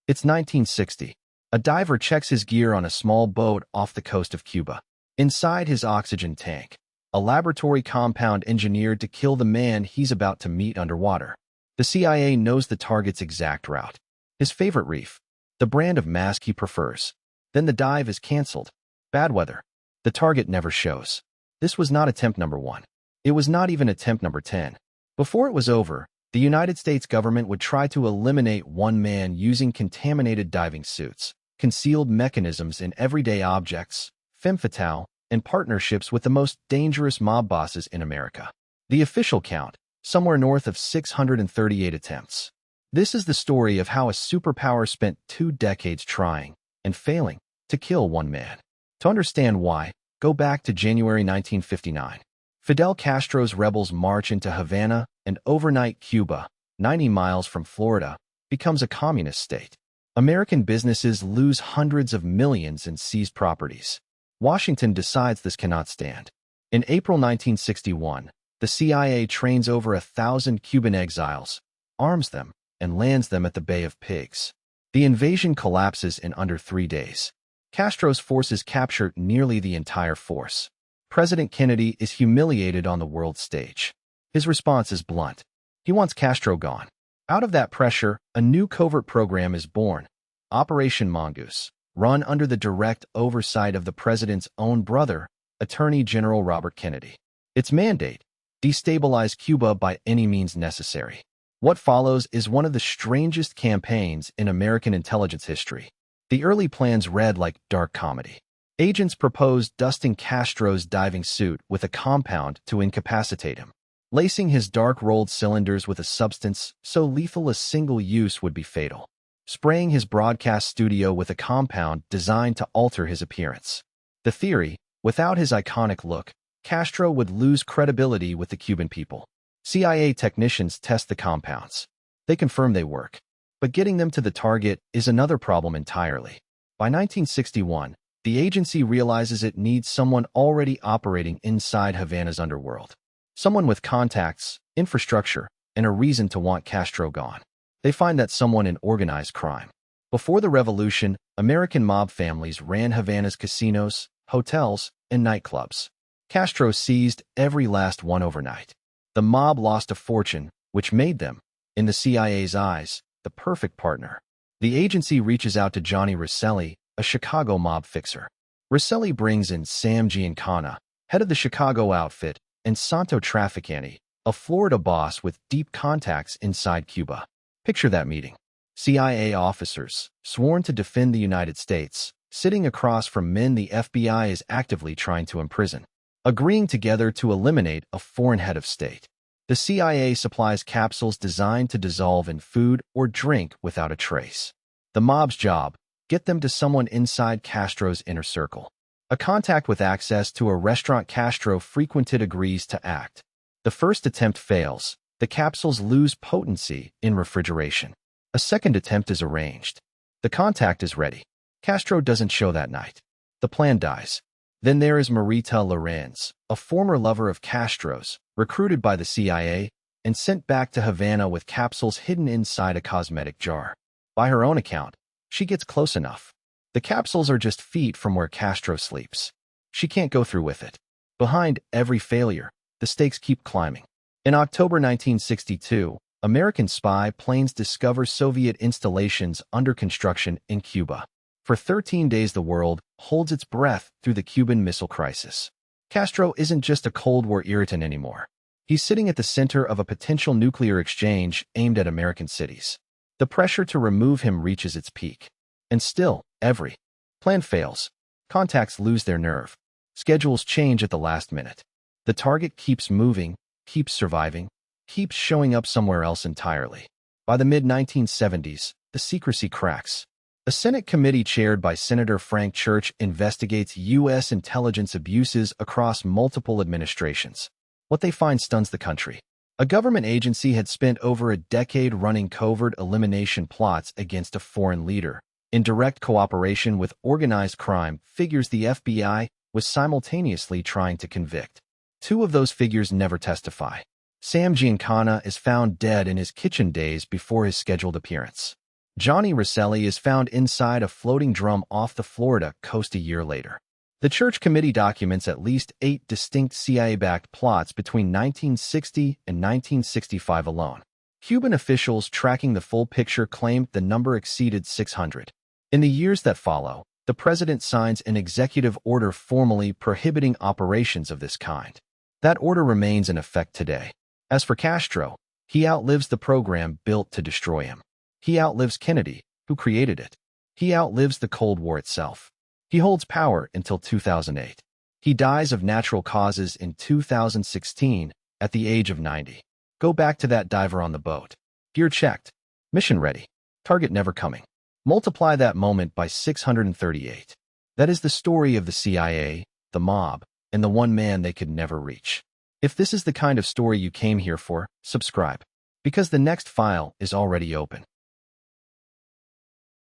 It's 1960. A diver checks his gear on a small boat off the coast of Cuba. Inside his oxygen tank, a laboratory compound engineered to kill the man he's about to meet underwater. The CIA knows the target's exact route, his favorite reef, the brand of mask he prefers. Then the dive is canceled. Bad weather. The target never shows. This was not attempt number 1. It was not even attempt number 10. Before it was over, the United States government would try to eliminate one man using contaminated diving suits, concealed mechanisms in everyday objects, femme fatale, and partnerships with the most dangerous mob bosses in America. The official count, somewhere north of 638 attempts. This is the story of how a superpower spent 2 decades trying, and failing, to kill one man. To understand why, go back to January 1959. Fidel Castro's rebels march into Havana, and overnight Cuba, 90 miles from Florida, becomes a communist state. American businesses lose hundreds of millions in seized properties. Washington decides this cannot stand. In April 1961, the CIA trains over 1,000 Cuban exiles, arms them, and lands them at the Bay of Pigs. The invasion collapses in under 3 days. Castro's forces capture nearly the entire force. President Kennedy is humiliated on the world stage. His response is blunt. He wants Castro gone. Out of that pressure, a new covert program is born, Operation Mongoose, run under the direct oversight of the president's own brother, Attorney General Robert Kennedy. Its mandate: destabilize Cuba by any means necessary. What follows is one of the strangest campaigns in American intelligence history. The early plans read like dark comedy. Agents proposed dusting Castro's diving suit with a compound to incapacitate him, lacing his dark-rolled cylinders with a substance so lethal a single use would be fatal, spraying his broadcast studio with a compound designed to alter his appearance. The theory: without his iconic look, Castro would lose credibility with the Cuban people. CIA technicians test the compounds. They confirm they work. But getting them to the target is another problem entirely. By 1961, the agency realizes it needs someone already operating inside Havana's underworld. Someone with contacts, infrastructure, and a reason to want Castro gone. They find that someone in organized crime. Before the revolution, American mob families ran Havana's casinos, hotels, and nightclubs. Castro seized every last one overnight. The mob lost a fortune, which made them, in the CIA's eyes, the perfect partner. The agency reaches out to Johnny Rosselli, a Chicago mob fixer. Rosselli brings in Sam Giancana, head of the Chicago outfit, and Santo Trafficante, a Florida boss with deep contacts inside Cuba. Picture that meeting. CIA officers, sworn to defend the United States, sitting across from men the FBI is actively trying to imprison, agreeing together to eliminate a foreign head of state. The CIA supplies capsules designed to dissolve in food or drink without a trace. The mob's job: get them to someone inside Castro's inner circle. A contact with access to a restaurant Castro frequented agrees to act. The first attempt fails. The capsules lose potency in refrigeration. A second attempt is arranged. The contact is ready. Castro doesn't show that night. The plan dies. Then there is Marita Lorenz, a former lover of Castro's, recruited by the CIA and sent back to Havana with capsules hidden inside a cosmetic jar. By her own account, she gets close enough. The capsules are just feet from where Castro sleeps. She can't go through with it. Behind every failure, the stakes keep climbing. In October 1962, American spy planes discover Soviet installations under construction in Cuba. For 13 days, the world holds its breath through the Cuban Missile Crisis. Castro isn't just a Cold War irritant anymore. He's sitting at the center of a potential nuclear exchange aimed at American cities. The pressure to remove him reaches its peak. And still, every plan fails. Contacts lose their nerve. Schedules change at the last minute. The target keeps moving, keeps surviving, keeps showing up somewhere else entirely. By the mid-1970s, the secrecy cracks. A Senate committee chaired by Senator Frank Church investigates U.S. intelligence abuses across multiple administrations. What they find stuns the country. A government agency had spent over a decade running covert elimination plots against a foreign leader. In direct cooperation with organized crime figures the FBI was simultaneously trying to convict. 2 of those figures never testify. Sam Giancana is found dead in his kitchen days before his scheduled appearance. Johnny Rosselli is found inside a floating drum off the Florida coast a year later. The Church Committee documents at least 8 distinct CIA-backed plots between 1960 and 1965 alone. Cuban officials tracking the full picture claimed the number exceeded 600. In the years that follow, the president signs an executive order formally prohibiting operations of this kind. That order remains in effect today. As for Castro, he outlives the program built to destroy him. He outlives Kennedy, who created it. He outlives the Cold War itself. He holds power until 2008. He dies of natural causes in 2016 at the age of 90. Go back to that diver on the boat. Gear checked. Mission ready. Target never coming. Multiply that moment by 638. That is the story of the CIA, the mob, and the one man they could never reach. If this is the kind of story you came here for, subscribe. Because the next file is already open.